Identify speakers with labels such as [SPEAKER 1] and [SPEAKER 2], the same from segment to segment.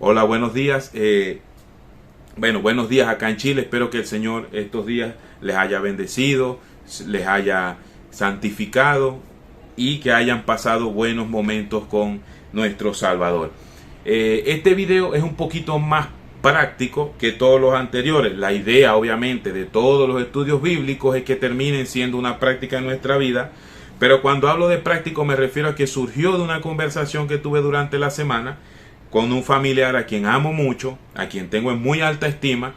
[SPEAKER 1] Hola, buenos días. Buenos días acá en Chile. Espero que el Señor estos días les haya bendecido, les haya santificado y que hayan pasado buenos momentos con nuestro Salvador. Este video es un poquito más práctico que todos los anteriores. La idea, obviamente, de todos los estudios bíblicos es que terminen siendo una práctica en nuestra vida. Pero cuando hablo de práctico me refiero a que surgió de una conversación que tuve durante la semana con un familiar a quien amo mucho, a quien tengo en muy alta estima,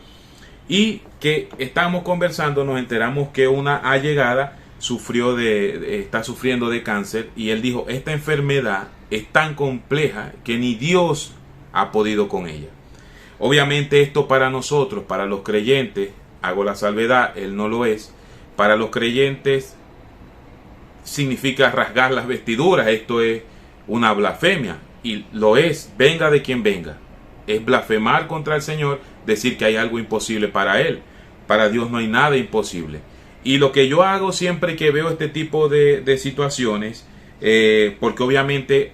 [SPEAKER 1] y que estamos conversando, nos enteramos que una allegada está sufriendo de cáncer, y él dijo, esta enfermedad es tan compleja que ni Dios ha podido con ella. Obviamente esto para nosotros, para los creyentes, hago la salvedad, él no lo es, para los creyentes significa rasgar las vestiduras, esto es una blasfemia. Y lo es, venga de quien venga. Es blasfemar contra el Señor, decir que hay algo imposible para Él. Para Dios no hay nada imposible. Y lo que yo hago siempre que veo este tipo de situaciones, porque obviamente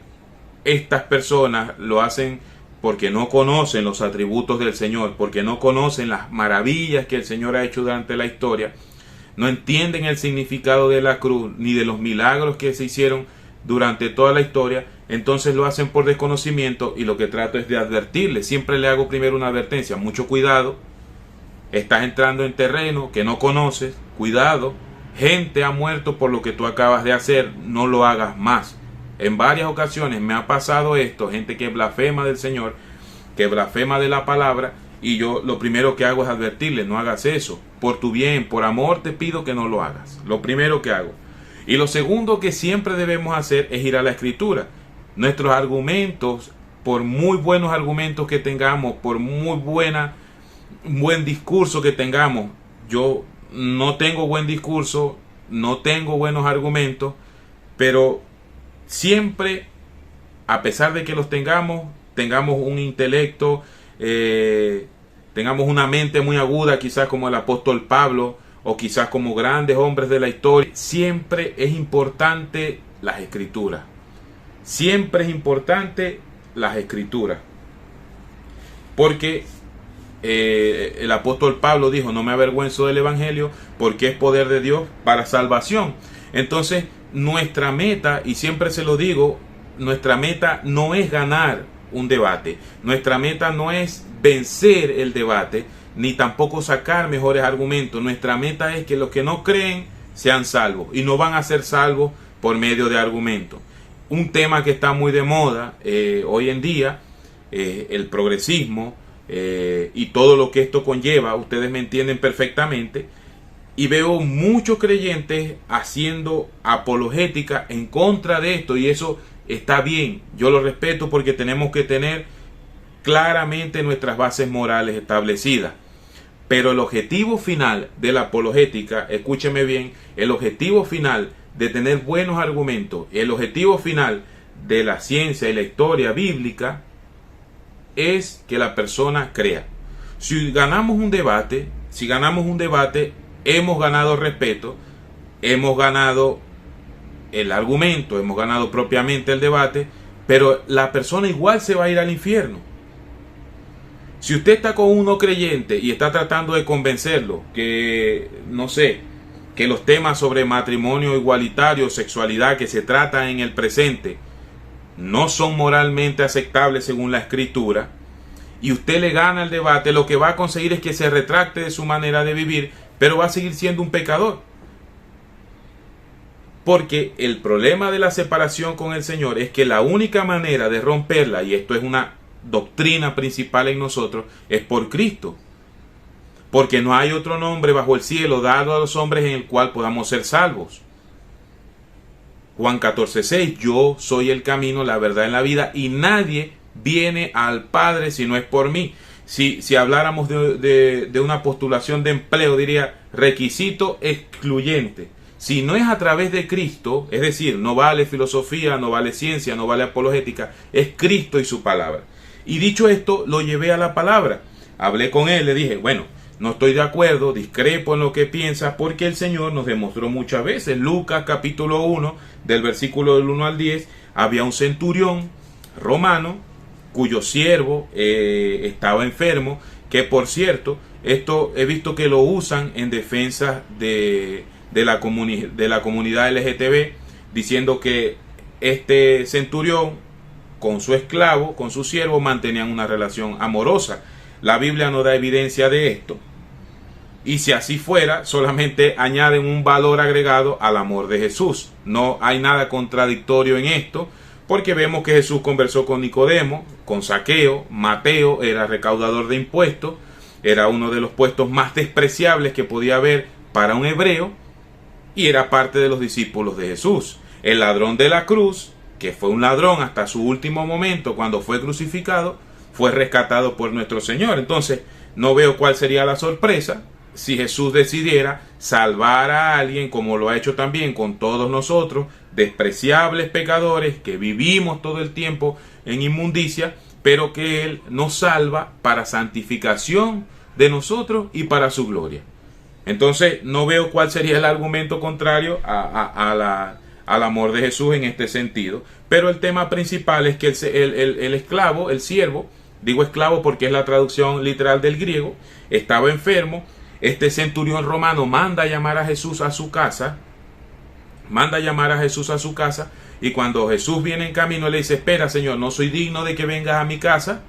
[SPEAKER 1] estas personas lo hacen porque no conocen los atributos del Señor, porque no conocen las maravillas que el Señor ha hecho durante la historia, no entienden el significado de la cruz, ni de los milagros que se hicieron durante toda la historia. Entonces lo hacen por desconocimiento, y lo que trato es de advertirles. Siempre le hago primero una advertencia: mucho cuidado, estás entrando en terreno que no conoces, cuidado, gente ha muerto por lo que tú acabas de hacer, no lo hagas más. En varias ocasiones me ha pasado esto, gente que blasfema del Señor, que blasfema de la palabra, y yo lo primero que hago es advertirles: no hagas eso, por tu bien, por amor te pido que no lo hagas. Lo primero que hago. Y lo segundo que siempre debemos hacer es ir a la Escritura. Nuestros argumentos, por muy buenos argumentos que tengamos, por muy buen discurso que tengamos, yo no tengo buen discurso, no tengo buenos argumentos, pero siempre, a pesar de que los tengamos un intelecto, tengamos una mente muy aguda, quizás como el apóstol Pablo, o quizás como grandes hombres de la historia, siempre es importante las Escrituras. Siempre es importante las Escrituras. Porque el apóstol Pablo dijo: no me avergüenzo del Evangelio, porque es poder de Dios para salvación. Entonces, nuestra meta, y siempre se lo digo, nuestra meta no es ganar un debate. Nuestra meta no es vencer el debate, ni tampoco sacar mejores argumentos. Nuestra meta es que los que no creen sean salvos, y no van a ser salvos por medio de argumentos. Un tema que está muy de moda hoy en día, el progresismo y todo lo que esto conlleva, ustedes me entienden perfectamente, y veo muchos creyentes haciendo apologética en contra de esto, y eso está bien, yo lo respeto, porque tenemos que tener claramente nuestras bases morales establecidas. Pero el objetivo final de la apologética, escúcheme bien, el objetivo final de tener buenos argumentos, el objetivo final de la ciencia y la historia bíblica es que la persona crea. Si ganamos un debate, hemos ganado respeto, hemos ganado el argumento, hemos ganado propiamente el debate, pero la persona igual se va a ir al infierno. Si usted está con uno creyente y está tratando de convencerlo que, no sé, que los temas sobre matrimonio igualitario, sexualidad que se trata en el presente no son moralmente aceptables según la Escritura, y usted le gana el debate, lo que va a conseguir es que se retracte de su manera de vivir, pero va a seguir siendo un pecador. Porque el problema de la separación con el Señor es que la única manera de romperla, y esto es una doctrina principal en nosotros, es por Cristo. Porque no hay otro nombre bajo el cielo dado a los hombres en el cual podamos ser salvos. Juan 14:6, yo soy el camino, la verdad y la vida, y nadie viene al Padre si no es por mí. Si habláramos de una postulación de empleo, diría requisito excluyente. Si no es a través de Cristo, es decir, no vale filosofía, no vale ciencia, no vale apologética, es Cristo y su palabra. Y dicho esto, lo llevé a la palabra. Hablé con él, le dije, bueno, no estoy de acuerdo, discrepo en lo que piensa, porque el Señor nos demostró muchas veces. Lucas capítulo 1, del versículo del 1 al 10, había un centurión romano cuyo siervo estaba enfermo, que por cierto, esto he visto que lo usan en defensa de la comunidad LGTB, diciendo que este centurión con su esclavo, con su siervo, mantenían una relación amorosa. La Biblia no da evidencia de esto. Y si así fuera, solamente añaden un valor agregado al amor de Jesús. No hay nada contradictorio en esto, porque vemos que Jesús conversó con Nicodemo, con Zaqueo. Mateo era recaudador de impuestos, era uno de los puestos más despreciables que podía haber para un hebreo, y era parte de los discípulos de Jesús. El ladrón de la cruz, que fue un ladrón hasta su último momento cuando fue crucificado, fue rescatado por nuestro Señor. Entonces, no veo cuál sería la sorpresa si Jesús decidiera salvar a alguien, como lo ha hecho también con todos nosotros, despreciables pecadores que vivimos todo el tiempo en inmundicia, pero que Él nos salva para santificación de nosotros y para su gloria. Entonces no veo cuál sería el argumento contrario al amor de Jesús en este sentido. Pero el tema principal es que el esclavo, el siervo, digo esclavo porque es la traducción literal del griego, estaba enfermo. Este centurión romano manda a llamar a Jesús a su casa, y cuando Jesús viene en camino le dice: espera, Señor, no soy digno de que vengas a mi casa.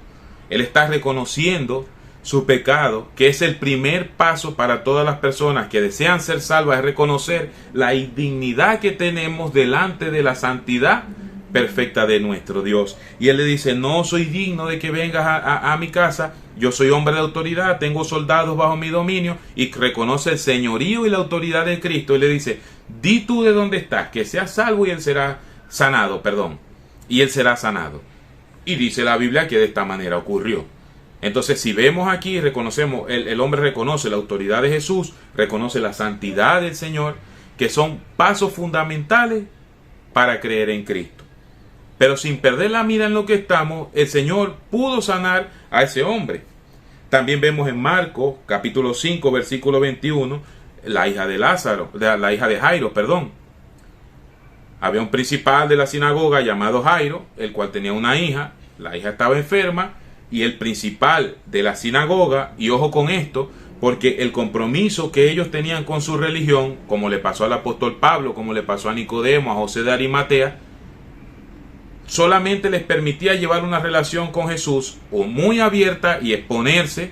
[SPEAKER 1] Él está reconociendo su pecado, que es el primer paso para todas las personas que desean ser salvas, es reconocer la indignidad que tenemos delante de la santidad perfecta de nuestro Dios. Y Él le dice: no soy digno de que vengas a mi casa, yo soy hombre de autoridad, tengo soldados bajo mi dominio, y reconoce el señorío y la autoridad de Cristo, y le dice: di tú de dónde estás, que seas salvo, y él será sanado, y él será sanado. Y dice la Biblia que de esta manera ocurrió. Entonces, si vemos aquí, reconocemos, el hombre reconoce la autoridad de Jesús, reconoce la santidad del Señor, que son pasos fundamentales para creer en Cristo. Pero sin perder la mira en lo que estamos, el Señor pudo sanar a ese hombre. También vemos en Marcos, capítulo 5, versículo 21, la hija de Jairo. Había un principal de la sinagoga llamado Jairo, el cual tenía una hija. La hija estaba enferma, y el principal de la sinagoga, y ojo con esto, porque el compromiso que ellos tenían con su religión, como le pasó al apóstol Pablo, como le pasó a Nicodemo, a José de Arimatea, solamente les permitía llevar una relación con Jesús o muy abierta y exponer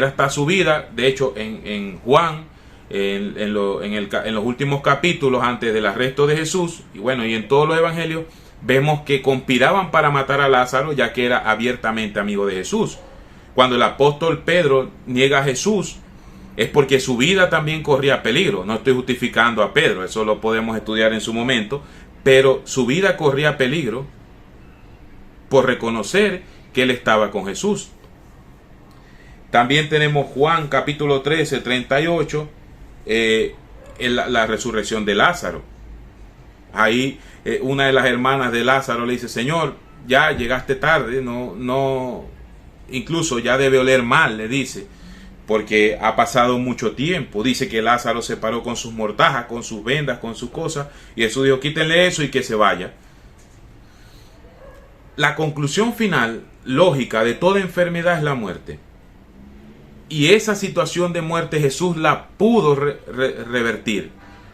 [SPEAKER 1] hasta su vida. De hecho, en Juan, en los últimos capítulos antes del arresto de Jesús, y en todos los evangelios, vemos que conspiraban para matar a Lázaro, ya que era abiertamente amigo de Jesús. Cuando el apóstol Pedro niega a Jesús, es porque su vida también corría peligro. No estoy justificando a Pedro, eso lo podemos estudiar en su momento, pero su vida corría peligro por reconocer que él estaba con Jesús. También tenemos Juan capítulo 13, 38, la resurrección de Lázaro. Ahí una de las hermanas de Lázaro le dice: Señor, ya llegaste tarde, incluso ya debe oler mal, le dice, porque ha pasado mucho tiempo. Dice que Lázaro se paró con sus mortajas, con sus vendas, con sus cosas, y Jesús dijo: quítenle eso y que se vaya. La conclusión final, lógica, de toda enfermedad es la muerte. Y esa situación de muerte Jesús la pudo revertir.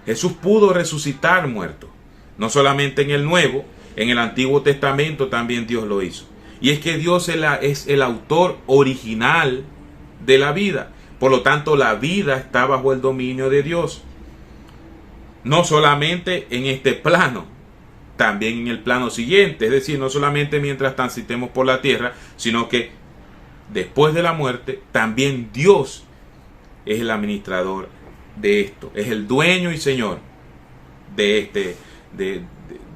[SPEAKER 1] Jesús pudo resucitar muertos. No solamente en el Nuevo, en el Antiguo Testamento también Dios lo hizo. Y es que Dios es el autor original de la vida. Por lo tanto, la vida está bajo el dominio de Dios. No solamente en este plano, también en el plano siguiente. Es decir, no solamente mientras transitemos por la tierra, sino que después de la muerte, también Dios es el administrador de esto. Es el dueño y señor de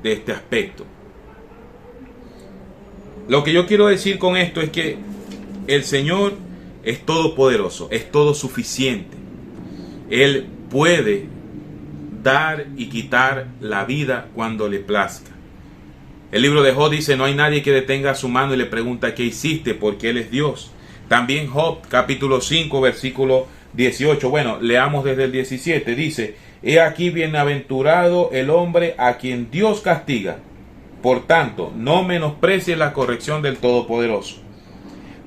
[SPEAKER 1] este aspecto. Lo que yo quiero decir con esto es que el Señor es todopoderoso, es todo suficiente. Él puede dar y quitar la vida cuando le plazca. El libro de Job dice: no hay nadie que detenga su mano y le pregunta qué hiciste, porque Él es Dios. También Job capítulo 5 versículo 18, leamos desde el 17, dice: he aquí bienaventurado el hombre a quien Dios castiga Por tanto, no menosprecies la corrección del Todopoderoso,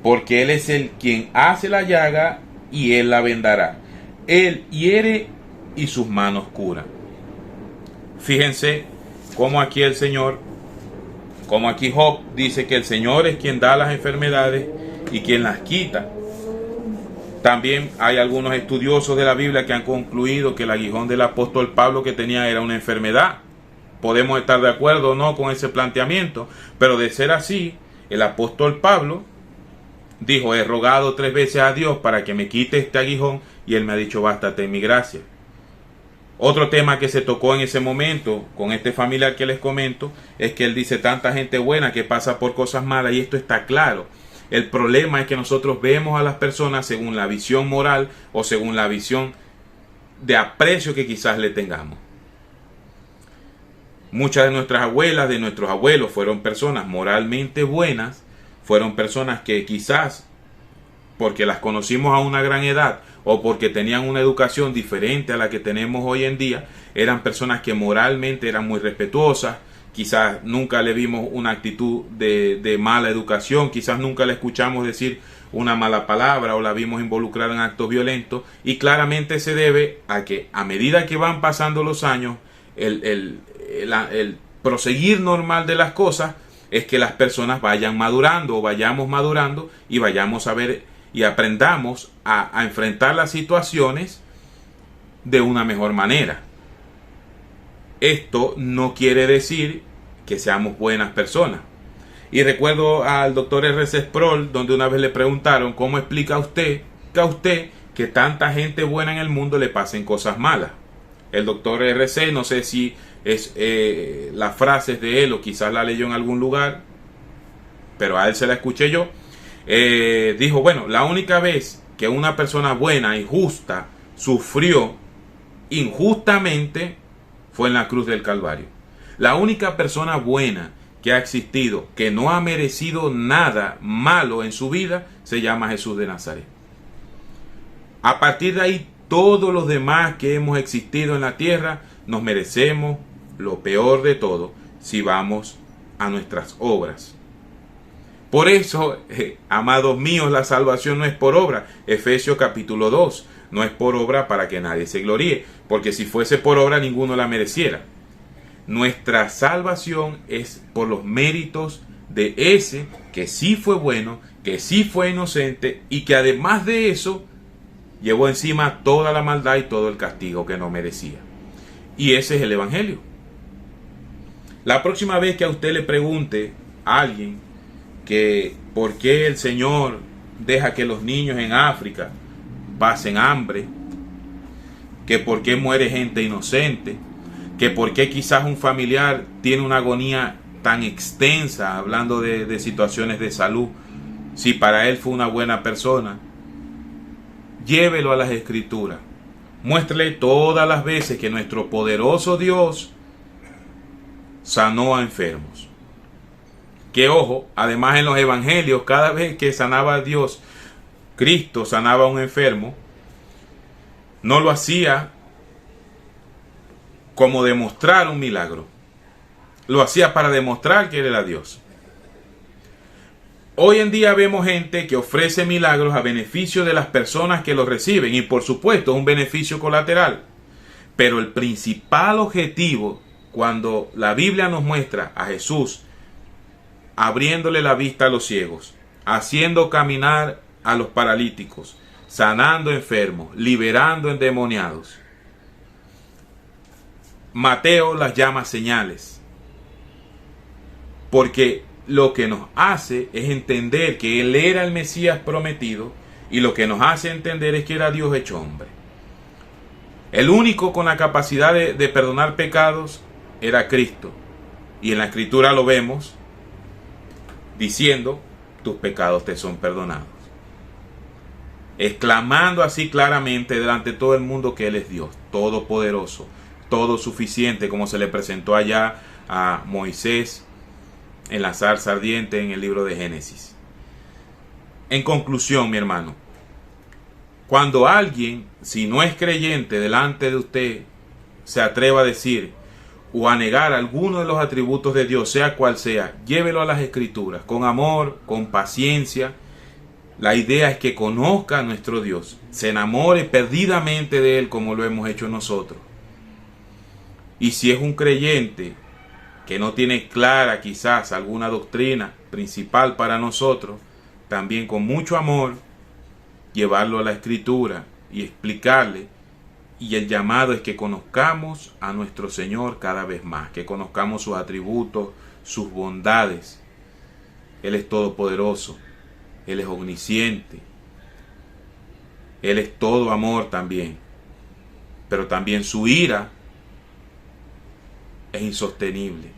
[SPEAKER 1] porque Él es el quien hace la llaga y Él la vendará. Él hiere y sus manos curan. Fíjense cómo aquí el Señor, como aquí Job dice que el Señor es quien da las enfermedades y quien las quita. También hay algunos estudiosos de la Biblia que han concluido que el aguijón del apóstol Pablo que tenía era una enfermedad. Podemos estar de acuerdo o no con ese planteamiento, pero de ser así, el apóstol Pablo dijo: he rogado 3 veces a Dios para que me quite este aguijón, y Él me ha dicho: bástate en mi gracia. Otro tema que se tocó en ese momento con este familiar que les comento es que él dice: tanta gente buena que pasa por cosas malas, y esto está claro. El problema es que nosotros vemos a las personas según la visión moral o según la visión de aprecio que quizás le tengamos. Muchas de nuestras abuelas, de nuestros abuelos, fueron personas moralmente buenas, fueron personas que quizás, porque las conocimos a una gran edad o porque tenían una educación diferente a la que tenemos hoy en día, eran personas que moralmente eran muy respetuosas, quizás nunca le vimos una actitud de mala educación, quizás nunca le escuchamos decir una mala palabra o la vimos involucrada en actos violentos, y claramente se debe a que a medida que van pasando los años, el proseguir normal de las cosas es que las personas vayan madurando o vayamos madurando y vayamos a ver y aprendamos a enfrentar las situaciones de una mejor manera. Esto no quiere decir que seamos buenas personas. Y recuerdo al doctor R.C. Sproul, donde una vez le preguntaron: ¿cómo explica usted que tanta gente buena en el mundo le pasen cosas malas? El doctor R.C., no sé si es las frases de él o quizás la leyó en algún lugar, pero a él se la escuché yo, dijo: bueno, la única vez que una persona buena y justa sufrió injustamente fue en la cruz del Calvario. La única persona buena que ha existido, que no ha merecido nada malo en su vida, se llama Jesús de Nazaret. A partir de ahí, todos los demás que hemos existido en la tierra nos merecemos lo peor de todo si vamos a nuestras obras. Por eso, amados míos, la salvación no es por obra. Efesios capítulo 2, no es por obra para que nadie se gloríe, porque si fuese por obra ninguno la mereciera. Nuestra salvación es por los méritos de ese que sí fue bueno, que sí fue inocente y que además de eso llevó encima toda la maldad y todo el castigo que no merecía. Y ese es el Evangelio. La próxima vez que a usted le pregunte a alguien que por qué el Señor deja que los niños en África pasen hambre, que por qué muere gente inocente, que por qué quizás un familiar tiene una agonía tan extensa, hablando de situaciones de salud, si para él fue una buena persona, llévelo a las Escrituras. Muéstrele todas las veces que nuestro poderoso Dios sanó a enfermos. Que ojo, además en los evangelios, cada vez que sanaba a Dios, Cristo sanaba a un enfermo, no lo hacía como demostrar un milagro. Lo hacía para demostrar que Él era Dios. Hoy en día vemos gente que ofrece milagros a beneficio de las personas que los reciben, y por supuesto es un beneficio colateral. Pero el principal objetivo, cuando la Biblia nos muestra a Jesús abriéndole la vista a los ciegos, haciendo caminar a los paralíticos, sanando enfermos, liberando endemoniados, Mateo las llama señales, porque lo que nos hace es entender que Él era el Mesías prometido, y lo que nos hace entender es que era Dios hecho hombre. El único con la capacidad de perdonar pecados era Cristo, y en la Escritura lo vemos diciendo: tus pecados te son perdonados, exclamando así claramente delante de todo el mundo que Él es Dios todopoderoso, todo suficiente, como se le presentó allá a Moisés en la zarza ardiente en el libro de Génesis. En conclusión, mi hermano, cuando alguien, si no es creyente, delante de usted se atreva a decir: o a negar alguno de los atributos de Dios, sea cual sea, llévelo a las Escrituras, con amor, con paciencia. La idea es que conozca a nuestro Dios, se enamore perdidamente de Él como lo hemos hecho nosotros. Y si es un creyente que no tiene clara quizás alguna doctrina principal para nosotros, también con mucho amor, llevarlo a la Escritura y explicarle. Y el llamado es que conozcamos a nuestro Señor cada vez más, que conozcamos sus atributos, sus bondades. Él es todopoderoso, Él es omnisciente, Él es todo amor también, pero también su ira es insostenible.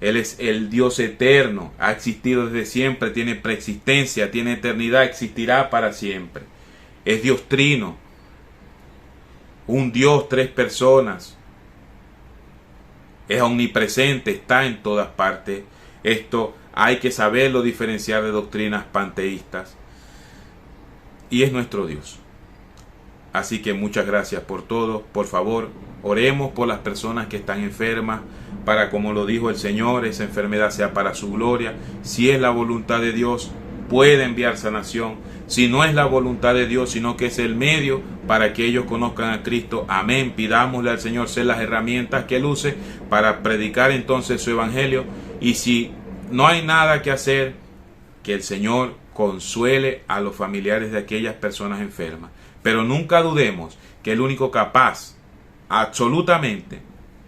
[SPEAKER 1] Él es el Dios eterno, ha existido desde siempre, tiene preexistencia, tiene eternidad, existirá para siempre. Es Dios trino, un Dios, tres personas. Es omnipresente, está en todas partes. Esto hay que saberlo diferenciar de doctrinas panteístas. Y es nuestro Dios. Así que muchas gracias por todo. Por favor, oremos por las personas que están enfermas, para, como lo dijo el Señor, esa enfermedad sea para su gloria. Si es la voluntad de Dios, puede enviar sanación. Si no es la voluntad de Dios, sino que es el medio para que ellos conozcan a Cristo, amén. Pidámosle al Señor ser las herramientas que Él use para predicar entonces su evangelio. Y si no hay nada que hacer, que el Señor consuele a los familiares de aquellas personas enfermas. Pero nunca dudemos que el único capaz absolutamente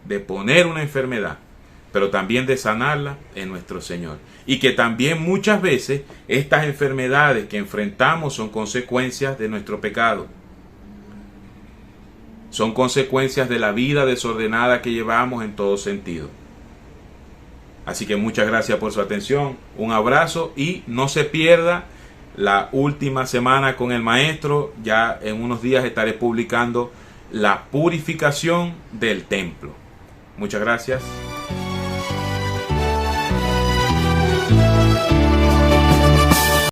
[SPEAKER 1] de poner una enfermedad, pero también de sanarla, es nuestro Señor. Y que también muchas veces estas enfermedades que enfrentamos son consecuencias de nuestro pecado. Son consecuencias de la vida desordenada que llevamos en todo sentido. Así que muchas gracias por su atención. Un abrazo y no se pierda la última semana con el maestro. Ya en unos días estaré publicando la purificación del templo. Muchas gracias.